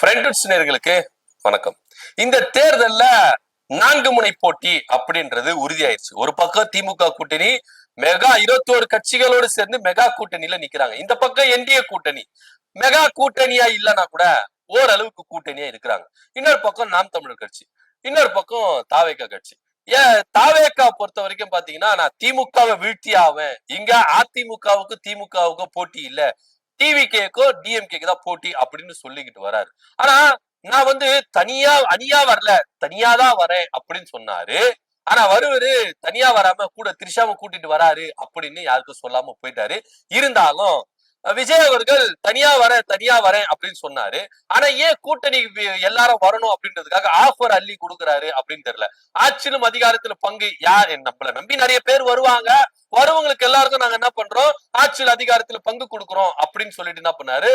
நேயர்களுக்கு வணக்கம். இந்த தேர்தல்ல 4 முனை போட்டி அப்படின்றது உறுதியாயிருச்சு. ஒரு பக்கம் திமுக கூட்டணி மெகா 21 கட்சிகளோடு சேர்ந்து மெகா கூட்டணியில நிக்கிறாங்க. இந்த பக்கம் என்டிஏ கூட்டணி மெகா கூட்டணியா இல்லைன்னா கூட ஓரளவுக்கு கூட்டணியா இருக்கிறாங்க. இன்னொரு பக்கம் நாம் தமிழர் கட்சி, இன்னொரு பக்கம் தாவேகா கட்சி. ஏன் தாவேகா பொறுத்த வரைக்கும் பாத்தீங்கன்னா, நான் திமுகவை வீழ்த்தி ஆவேன், இங்க அதிமுகவுக்கு திமுகவுக்கு போட்டி இல்ல, டிவிகேக்கோ டிஎம்கேக்கு தான் போட்டி அப்படின்னு சொல்லிக்கிட்டு வராரு. ஆனா நான் தனியா அணியா வரல, தனியாதான் வரேன் அப்படின்னு சொன்னாரு. ஆனா வருவரு தனியா வராம கூட திரிஷாவை கூட்டிட்டு வராரு அப்படின்னு யாருக்கும் சொல்லாம போயிட்டாரு. இருந்தாலும் விஜய் அவர்கள் தனியா வரேன் அப்படின்னு சொன்னாரு. ஆனா ஏன் கூட்டணி எல்லாரும் வரணும் அப்படின்றதுக்காக ஆஃபர் அள்ளி கொடுக்குறாரு அப்படின்னு தெரியல. ஆட்சியிலும் அதிகாரத்துல பங்கு யார், நம்மள நம்பி நிறைய பேர் வருவாங்க, வரவங்களுக்கு எல்லாருக்கும் நாங்க என்ன பண்றோம், ஆட்சியில் அதிகாரத்துல பங்கு கொடுக்குறோம் அப்படின்னு சொல்லிட்டு என்ன பண்ணாரு.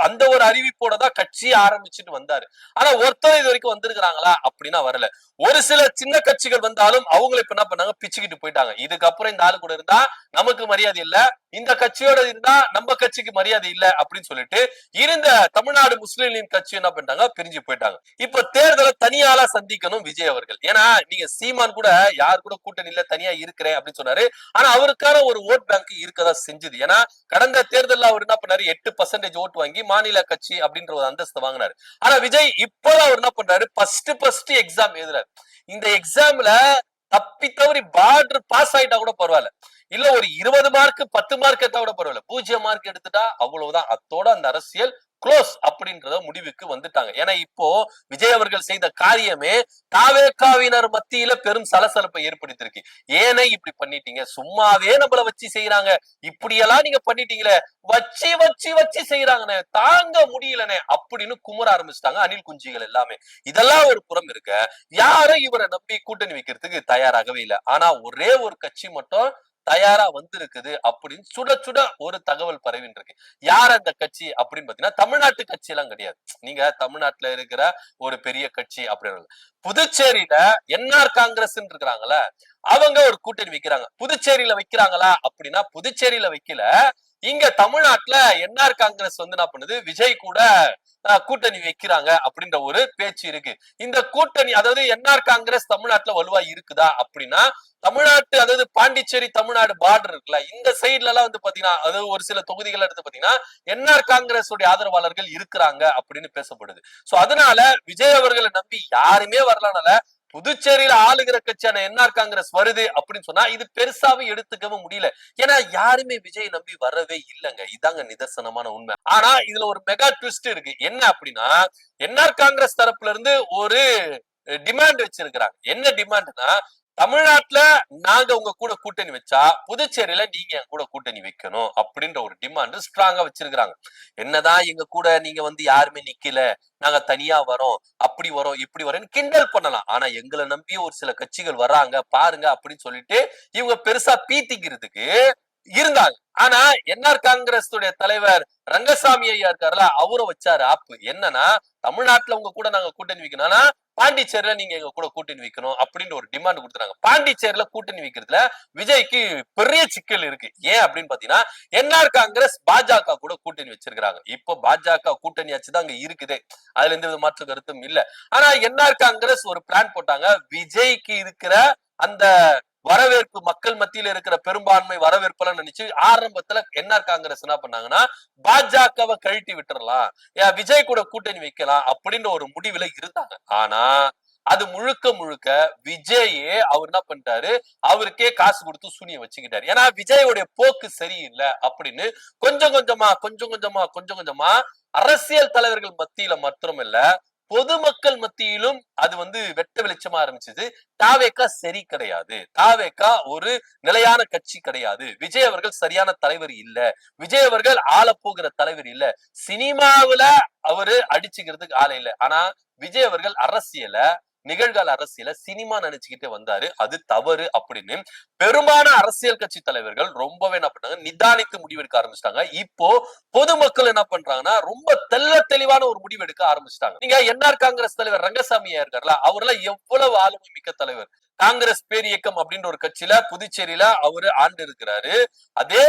அந்த ஒரு அறிவிப்போட தான் கட்சியை ஆரம்பிச்சுட்டு வந்தாரு. ஆனா ஒருத்தர் இது வரைக்கும் வந்திருக்கிறாங்களா அப்படின்னா வரல. ஒரு சில சின்ன கட்சிகள் வந்தாலும் அவங்களை இப்ப என்ன பண்ணாங்க, பிச்சுக்கிட்டு போயிட்டாங்க. இதுக்கப்புறம் இந்த ஆளு கூட இருந்தா நமக்கு மரியாதை இல்ல, இந்த கட்சியோட இருந்தா நம்ம கட்சிக்கு மரியாதை இல்ல அப்படின்னு சொல்லிட்டு இருந்த தமிழ்நாடு முஸ்லீம் லீக் கட்சி என்ன பண்ணிட்டாங்க, பிரிஞ்சு போயிட்டாங்க. இப்ப தேர்தலை தனியாளா சந்திக்கணும் விஜய் அவர்கள். ஏன்னா நீங்க சீமான் கூட யார் கூட கூட்டணியில தனியா இருக்கிறேன் அப்படின்னு சொன்னாரு. ஆனா அவருக்கான ஒரு ஓட் பேங்க் இருக்கதான் செஞ்சது. ஏன்னா கடந்த தேர்தலில் அவர் என்ன பண்ணாரு, 8% ஓட்டு வாங்கி மாநில கட்சி அப்படின்ற ஒரு அந்தஸ்து வாங்கினாரு. ஆனா விஜய் இப்பதான் அவர் என்ன பண்றாரு, ஃபர்ஸ்ட் எக்ஸாம் எழுதுறாரு. இந்த எக்ஸாம்ல தப்பி தவறி பார்டர் பாஸ் ஆயிட்டா கூட பரவாயில்ல, இல்ல ஒரு 20 மார்க் 10 மார்க் எடுத்தா கூட பரவாயில்ல, 0 மார்க் எடுத்துட்டா அவ்வளவுதான், அத்தோட அந்த அரசியல் க்ளோஸ் அப்படின்றத முடிவுக்கு வந்துட்டாங்க. ஏன்னா இப்போ விஜய் அவர்கள் செய்த காரியமே தாவேகாவினர் மத்தியில பெரும் சலசலப்பை ஏற்படுத்திருக்கு. ஏனே இப்படி பண்ணிட்டீங்க, சும்மாவே நம்மள வச்சு செய்யறாங்க, இப்படியெல்லாம் நீங்க பண்ணிட்டீங்களே, வச்சு வச்சு வச்சு செய்யறாங்கன்னு தாங்க முடியலனே அப்படின்னு குமுற ஆரம்பிச்சிட்டாங்க அணில் குஞ்சிகள் எல்லாமே. இதெல்லாம் ஒரு புறம் இருக்க, யாரும் இவரை நம்பி கூட்டணி வைக்கிறதுக்கு தயாராகவே இல்லை. ஆனா ஒரே ஒரு கட்சி மட்டும் தயாரா வந்திருக்குது அப்படின்னு சுட சுட ஒரு தகவல் பரவின்னு இருக்கு. யார் அந்த கட்சி அப்படின்னு பாத்தீங்கன்னா, தமிழ்நாட்டு கட்சி எல்லாம் கிடையாது. நீங்க தமிழ்நாட்டுல இருக்கிற ஒரு பெரிய கட்சி அப்படின்னு, புதுச்சேரியில என்ஆர் காங்கிரஸ் இருக்கிறாங்கல்ல, அவங்க ஒரு கூட்டணி வைக்கிறாங்க. புதுச்சேரியில வைக்கிறாங்களா அப்படின்னா புதுச்சேரியில வைக்கல, இங்க தமிழ்நாட்டுல என்ஆர் காங்கிரஸ் என்ன பண்ணுது, விஜய் கூட கூட்டணி வைக்கிறாங்க அப்படின்ற ஒரு பேச்சு இருக்கு. இந்த கூட்டணி அதாவது என்ஆர் காங்கிரஸ் தமிழ்நாட்டுல வலுவா இருக்குதா அப்படின்னா, தமிழ்நாட்டு அதாவது பாண்டிச்சேரி தமிழ்நாடு பார்டர் இருக்குல்ல, இந்த சைட்ல எல்லாம் பாத்தீங்கன்னா, அதாவது ஒரு சில தொகுதிகள் எடுத்து பாத்தீங்கன்னா என்ஆர் காங்கிரஸ் ஆதரவாளர்கள் இருக்கிறாங்க அப்படின்னு பேசப்படுது. சோ அதனால விஜய் அவர்களை நம்பி யாருமே வரலனால புதுச்சேரியில ஆளுகிற கட்சியான என்ஆர் காங்கிரஸ் வருது அப்படின்னு சொன்னா இது பெருசாவே எடுத்துக்கவும் முடியல. ஏன்னா யாருமே விஜய் நம்பி வரவே இல்லைங்க, இதாங்க நிதர்சனமான உண்மை. ஆனா இதுல ஒரு மெகா ட்விஸ்ட் இருக்கு. என்ன அப்படின்னா, என்ஆர் காங்கிரஸ் தரப்புல இருந்து ஒரு டிமாண்ட் வச்சிருக்கிறாங்க. என்ன டிமாண்ட்னா, தமிழ்நாட்டுல நாங்க உங்க கூட கூட்டணி வச்சா புதுச்சேரியில நீங்க என் கூட கூட்டணி வைக்கணும் அப்படின்ற ஒரு டிமாண்ட் ஸ்ட்ராங்கா வச்சிருக்கிறாங்க. என்னதான் எங்க கூட நீங்க யாருமே நிக்கல, நாங்க தனியா வரோம், அப்படி வரோம் இப்படி வரோம்னு கிண்டல் பண்ணலாம். ஆனா எங்களை நம்பி ஒரு சில கட்சிகள் வர்றாங்க பாருங்க அப்படின்னு சொல்லிட்டு இவங்க பெருசா பீத்திக்கிறதுக்கு இருந்தாங்க. ஆனா என்ஆர் காங்கிரஸ் தலைவர் ரங்கசாமி ஐயா இருக்காருல, அவரும் வச்சாரு ஆப்பு. என்னன்னா, தமிழ்நாட்டுல உங்க கூட நாங்க கூட்டணி வைக்கணும்னா பாண்டிச்சேரியில நீங்க எங்க கூட கூட்டணி வைக்கணும் அப்படின்னு ஒரு டிமாண்ட் கொடுத்துறாங்க. பாண்டிச்சேரியில கூட்டணி வைக்கிறதுல விஜய்க்கு பெரிய சிக்கல் இருக்கு. ஏன் அப்படின்னு பாத்தீங்கன்னா, என்ஆர் காங்கிரஸ் பாஜக கூட கூட்டணி வச்சிருக்காங்க. இப்போ பாஜக கூட்டணி ஆச்சுதான் அங்க இருக்குது, அதுல எந்த வித மாற்று கருத்தும் இல்ல. ஆனா என்ஆர் காங்கிரஸ் ஒரு பிளான் போட்டாங்க. விஜய்க்கு இருக்கிற அந்த வரவேற்பு, மக்கள் மத்தியில இருக்கிற பெரும்பான்மை வரவேற்பெல்லாம் நினைச்சு ஆரம்பத்துல என்ஆர் காங்கிரஸ் என்ன பண்ணாங்கன்னா, பாஜகவை கழட்டி விட்டுறலாம், விஜய் கூட கூட்டணி வைக்கலாம் அப்படின்ற ஒரு முடிவுல இருந்தாங்க. ஆனா அது முழுக்க முழுக்க விஜயே அவர் என்ன பண்ணிட்டாரு, அவருக்கே காசு கொடுத்து சூனிய வச்சுக்கிட்டாரு. ஏன்னா விஜயோடைய போக்கு சரியில்லை அப்படின்னு கொஞ்சம் கொஞ்சமா அரசியல் தலைவர்கள் மத்தியில மாத்திரமில்ல, பொதுமக்கள் மத்தியிலும் அது வெட்ட வெளிச்சமா ஆரம்பிச்சது. தாவேகா சரி கிடையாது, தாவேகா ஒரு நிலையான கட்சி கிடையாது, விஜய் அவர்கள் சரியான தலைவர் இல்ல, விஜய் அவர்கள் ஆள போகிற தலைவர் இல்ல, சினிமாவுல அவரு அடிச்சுக்கிறதுக்கு ஆள இல்ல. ஆனா விஜய் அவர்கள் அரசியல, நிகழ்கால அரசியல சினிமா நினைச்சுக்கிட்டே வந்தாரு. அது தவறு அப்படின்னு பெரும்பாலான அரசியல் கட்சி தலைவர்கள் ரொம்பவே என்ன பண்ணாங்க, நிதானித்து முடிவெடுக்க ஆரம்பிச்சிட்டாங்க. இப்போ பொதுமக்கள் என்ன பண்றாங்கன்னா, ரொம்ப தெளிவான ஒரு முடிவு எடுக்க ஆரம்பிச்சிட்டாங்க. நீங்க என்ஆர் காங்கிரஸ் தலைவர் ரங்கசாமி இருக்காருல, அவரெல்லாம் எவ்வளவு ஆளுமை மிக்க தலைவர். காங்கிரஸ் பேர் இயக்கம் அப்படின்ற ஒரு கட்சியில புதுச்சேரியில அவரு ஆண்டு இருக்கிறாரு. அதே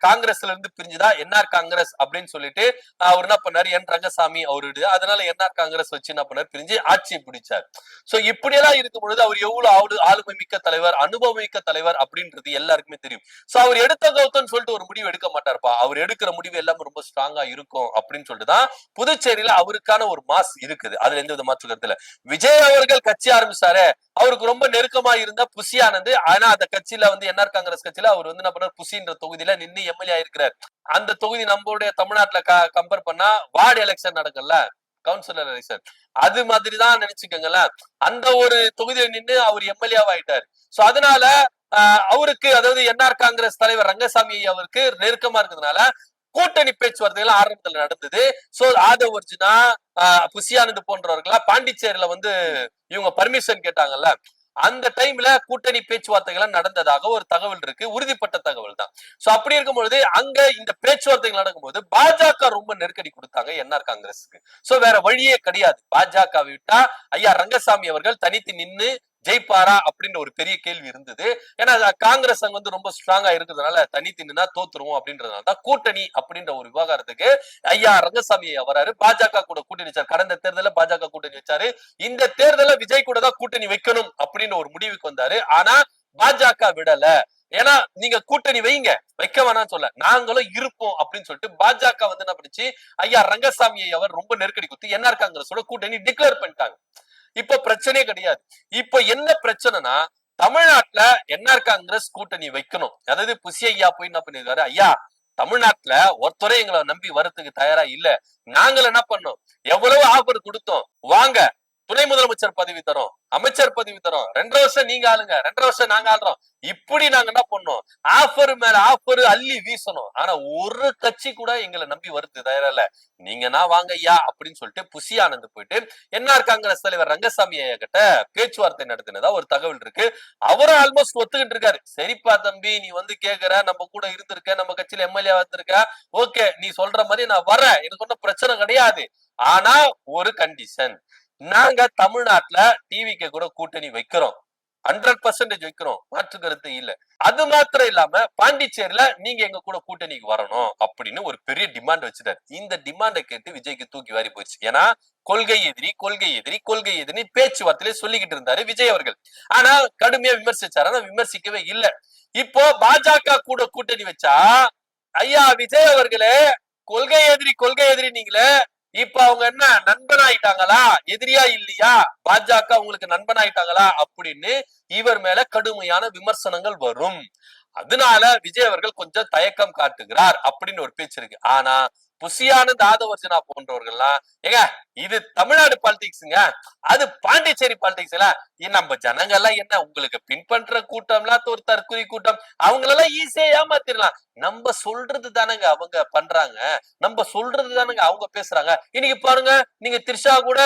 காங்கிரஸ்ல இருந்து பிரிஞ்சுதான் என்ஆர் காங்கிரஸ் அப்படின்னு சொல்லிட்டு அவர் என்ன பண்ணாரு, என் ரங்கசாமி அவரு, அதனால என்ஆர் காங்கிரஸ் வச்சு என்ன பண்ணாரு, பிரிஞ்சு ஆட்சியை பிடிச்சார். சோ இப்படியெல்லாம் இருக்கும் பொழுது அவர் எவ்வளவு ஆளுமை மிக்க தலைவர், அனுபவம் மிக்க தலைவர் அப்படின்றது எல்லாருக்குமே தெரியும். சோ அவர் எடுத்த கௌத்தம்னு சொல்லிட்டு ஒரு முடிவு எடுக்க மாட்டார்ப்பா. அவர் எடுக்கிற முடிவு எல்லாமே ரொம்ப ஸ்ட்ராங்கா இருக்கும் அப்படின்னு சொல்லிட்டு தான் புதுச்சேரியில அவருக்கான ஒரு மாஸ் இருக்குது. அதுல எந்த வித மாற்று கருத்துல விஜய் அவர்கள் கட்சி ஆரம்பிச்சாரு, அவருக்கு ரொம்ப நெருக்கமா இருந்த புசி ஆனந்த், ஆனா அந்த கட்சியில வந்து என்ஆர் காங்கிரஸ் கட்சியில அவர் வந்து என்ன பண்ணார், புசின்ற தொகுதியில நின்று எம்எல்ஏ ஆயிருக்கிறார். அந்த தொகுதி நம்மளுடைய தமிழ்நாட்டுல கம்பேர் பண்ணா வார்டு எலெக்ஷன் நடக்கும்ல, கவுன்சிலர் எலெக்ஷன், அது மாதிரிதான் நினைச்சுக்கோங்களேன். அந்த ஒரு தொகுதியில நின்று அவர் எம்எல்ஏ ஆயிட்டாரு. சோ அதனால அவருக்கு, அதாவது என்ஆர் காங்கிரஸ் தலைவர் ரங்கசாமி அவருக்கு நெருக்கமா இருக்கிறதுனால கூட்டணி பேச்சுவார்த்தைகள் ஆரம்பத்துல நடந்தது. சோ ஆதவ் அர்ஜுனா, புசி ஆனந்த் போன்றவர்களா பாண்டிச்சேரியில வந்து இவங்க பர்மிஷன் கேட்டாங்கல்ல, அந்த டைம்ல கூட்டணி பேச்சுவார்த்தைகள் நடந்ததாக ஒரு தகவல் இருக்கு, உறுதிப்பட்ட தகவல் தான். சோ அப்படி இருக்கும்பொழுது அங்க இந்த பேச்சுவார்த்தைகள் நடக்கும்போது பாஜக ரொம்ப நெருக்கடி கொடுத்தாங்க என்ஆர் காங்கிரஸுக்கு. சோ வேற வழியே கிடையாது, பாஜக விட்டா ஐயா ரங்கசாமி அவர்கள் தனித்து நின்னு ஜெயிப்பாரா அப்படின்ற ஒரு பெரிய கேள்வி இருந்தது. ஏன்னா காங்கிரஸ் அங்க வந்து ரொம்ப ஸ்ட்ராங்கா இருக்கிறதுனால தனித்து நின்னா தோத்துருவோம் அப்படின்றதுனாலதான் கூட்டணி அப்படின்ற ஒரு விவகாரத்துக்கு ஐயா ரங்கசாமி வராரு, பாஜக கூட கூட்டணி வச்சாரு. கடந்த தேர்தலில் பாஜக கூட்டணி வச்சாரு, இந்த தேர்தலில் விஜய் கூட தான் கூட்டணி வைக்கணும் அப்படின்னு ஒரு முடிவுக்கு வந்தாரு. ஆனா பாஜக விடல. ஏன்னா நீங்க கூட்டணி வைங்க, வைக்க வேணாம்னு சொல்ல, நாங்களும் இருப்போம் அப்படின்னு சொல்லிட்டு பாஜக வந்து என்ன பண்ணிச்சு, ஐயா ரங்கசாமியை அவர் ரொம்ப நெருக்கடி கொடுத்து என்ஆர் காங்கிரஸோட கூட்டணி டிக்ளேர் பண்ணிட்டாங்க. இப்ப பிரச்சனையே கிடையாது. இப்ப என்ன பிரச்சனைனா, தமிழ்நாட்டுல என்ஆர் காங்கிரஸ் கூட்டணி வைக்கணும். அதாவது புசி ஐயா போய் என்ன பண்ணிருக்காரு, ஐயா தமிழ்நாட்டுல ஒருத்தரே எங்களை நம்பி வரத்துக்கு தயாரா இல்ல, நாங்கள் என்ன பண்ணோம், எவ்வளவு ஆஃபர் கொடுத்தோம், வாங்க துணை முதலமைச்சர் பதவி தரோம், அமைச்சர் பதவி தரோம், 2 வருஷம் நீங்க ஆளுங்க, 2 வருஷம் நாங்க ஆளுறோம், இப்படி நாங்க என்ன பண்ணோம், ஆஃபர் மேல ஆஃபர் அள்ளி வீசணும். ஆனா ஒரு கட்சி கூட எங்களை நம்பி வருது தயாரா இல்ல, நீங்கன்னா வாங்க ஐயா அப்படின்னு சொல்லிட்டு புசி ஆனந்த் போயிட்டு என்ஆர் காங்கிரஸ் தலைவர் ரங்கசாமி ஐயா கிட்ட பேச்சுவார்த்தை நடத்தினதா ஒரு தகவல் இருக்கு. அவரும் ஆல்மோஸ்ட் ஒத்துக்கிட்டு இருக்காரு. சரிப்பா தம்பி, நீ வந்து கேக்குற, நம்ம கூட இருந்திருக்க, நம்ம கட்சியில எம்எல்ஏ வந்திருக்க, ஓகே நீ சொல்ற மாதிரி நான் வரேன், எனக்கு ஒன்றும் பிரச்சனை கிடையாது. ஆனா ஒரு கண்டிஷன், நாங்க தமிழ்நாட்டுல டிவிக்கு கூட கூட்டணி வைக்கிறோம், 100% வைக்கிறோம், மாற்று கருத்து இல்ல. அது மாத்திரம் இல்லாம பாண்டிச்சேரியில நீங்க எங்க கூட கூட்டணிக்கு வரணும் அப்படின்னு ஒரு பெரிய டிமாண்ட் வச்சுட்டாரு. இந்த டிமாண்டை கேட்டு விஜய்க்கு தூக்கி வாரி போயிடுச்சு. ஏன்னா கொள்கை எதிரி, கொள்கை எதிரி, கொள்கை எதிரி பேச்சுவார்த்தையில சொல்லிக்கிட்டு இருந்தாரு விஜய் அவர்கள். ஆனா கடுமையா விமர்சிச்சாரு, ஆனா விமர்சிக்கவே இல்ல. இப்போ பாஜக கூட கூட்டணி வச்சா, ஐயா விஜய் அவர்களே கொள்கை எதிரி, கொள்கை எதிரி நீங்களே, இப்ப அவங்க என்ன நண்பனாயிட்டாங்களா, எதிரியா இல்லையா, பாஜக உங்களுக்கு நண்பனாயிட்டாங்களா அப்படின்னு இவர் மேல கடுமையான விமர்சனங்கள் வரும். அதனால விஜய் அவர்கள் கொஞ்சம் தயக்கம் காட்டுகிறார் அப்படின்னு ஒரு பேச்சு இருக்கு. ஆனா புசி ஆனந்த், ஆதவ் அர்ஜுனா போன்றவர்கள்லாம், ஏங்க இது தமிழ்நாடு பாலிடிக்ஸ்ங்க, அது பாண்டிச்சேரி பாலிடிக்ஸ் இல்ல, நம்ம ஜனங்கள்லாம் என்ன உங்களுக்கு பின்பற்ற கூட்டம்லாம் ஒரு தற்கொலை கூட்டம், அவங்களெல்லாம் ஈஸியா ஏமாத்திரலாம், நம்ம சொல்றது தானங்க அவங்க பண்றாங்க, நம்ம சொல்றது தானங்க அவங்க பேசுறாங்க. இன்னைக்கு பாருங்க, நீங்க த்ரிஷா கூட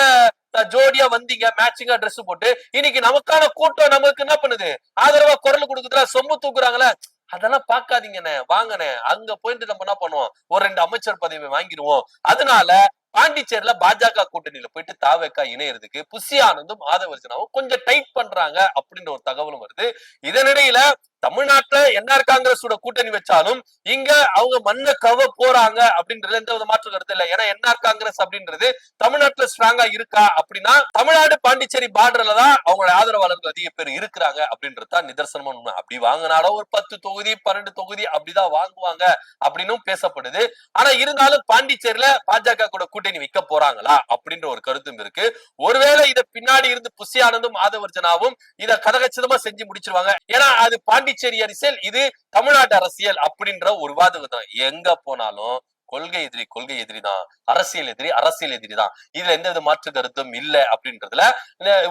ஜோடியா வந்தீங்க, மேட்சிங்கா ட்ரெஸ் போட்டு, இன்னைக்கு நமக்கான கூட்டம் நமக்கு என்ன பண்ணுது, ஆதரவா குரல் கொடுக்குதுல, சொம்பு தூக்குறாங்களே, அதெல்லாம் பாக்காதீங்கண்ணே, வாங்கண்ணே, அங்க போயிட்டு நம்ம என்ன பண்ணுவோம், ஒரு 2 அமைச்சர் பதவி வாங்கிடுவோம். அதனால பாண்டிச்சேரியில பாஜக கூட்டணியில போயிட்டு தாவேக்கா இணையறதுக்கு புசி ஆனந்தும் ஆதவ் அர்ஜுனாவும் கொஞ்சம் டைட் பண்றாங்க அப்படின்ற ஒரு தகவலும் வருது. இதனிடையில தமிழ்நாட்டுல என்ஆர் காங்கிரஸ் கூட்டணி வச்சாலும் இங்க அவங்க மண்ணை கவ போறாங்க அப்படின்றது எந்த வித மாற்று கருத்து இல்லை. ஏன்னா என்ஆர் காங்கிரஸ் அப்படின்றது தமிழ்நாட்டுல ஸ்ட்ராங்கா இருக்கா அப்படின்னா, தமிழ்நாடு பாண்டிச்சேரி பார்டர்ல தான் அவங்களோட ஆதரவாளர்கள் அதிக பேர் இருக்கிறாங்க அப்படின்றதுதான் நிதர்சனமா உண்மை. அப்படி வாங்கினாலும் ஒரு 10 தொகுதி 12 தொகுதி அப்படிதான் வாங்குவாங்க அப்படின்னு பேசப்படுது. ஆனா இருந்தாலும் பாண்டிச்சேரியில பாஜக கூட கூட்டணி வைக்க போறாங்களா அப்படின்ற ஒரு கருத்தும் இருக்கு. ஒருவேளை இத பின்னாடி இருந்து புசி ஆனந்தும் ஆதவ் அர்ஜுனாவும் இத கதகச்சிதமா செஞ்சு முடிச்சிருவாங்க. ஏன்னா அது பாண்டிச்சேரி அரசியல், இது தமிழ்நாட்டு அரசியல் அப்படின்ற ஒரு வாதம் தான். எங்க போனாலும் கொள்கை எதிரி, கொள்கை எதிரி தான், அரசியல் எதிரி, அரசியல் எதிரி தான், இதுல எந்த வித மாற்று கருத்தும் இல்ல அப்படின்றதுல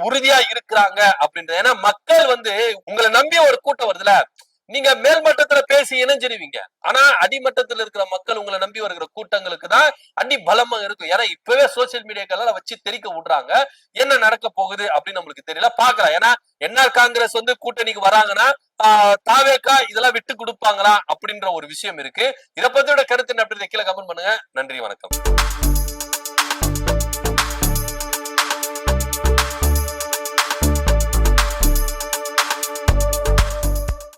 உறுதியா இருக்கிறாங்க அப்படின்றது. ஏன்னா மக்கள் வந்து உங்களை நம்பிய ஒரு கூட்டம் வருதுல, நீங்க மேல்மட்டத்துல பேசி இணைஞ்சிருவீங்க, ஆனா அடிமட்டத்துல இருக்கிற மக்கள் உங்களை நம்பி வருகிற கூட்டங்களுக்கு தான் அடி பலமா இருக்கும். ஏன்னா இப்பவே சோசியல் மீடியாக்கெல்லாம் வச்சு தெரிக்க விடுறாங்க, என்ன நடக்க போகுது அப்படின்னு நம்மளுக்கு தெரியல, பாக்கலாம். ஏன்னா என்ஆர் காங்கிரஸ் வந்து கூட்டணிக்கு வராங்கன்னா தாவேக்கா இதெல்லாம் விட்டு கொடுப்பாங்களா அப்படின்ற ஒரு விஷயம் இருக்கு. இதை பத்தியோட கருத்து என்ன அப்படின்னு கீழே கமெண்ட் பண்ணுங்க. நன்றி, வணக்கம்.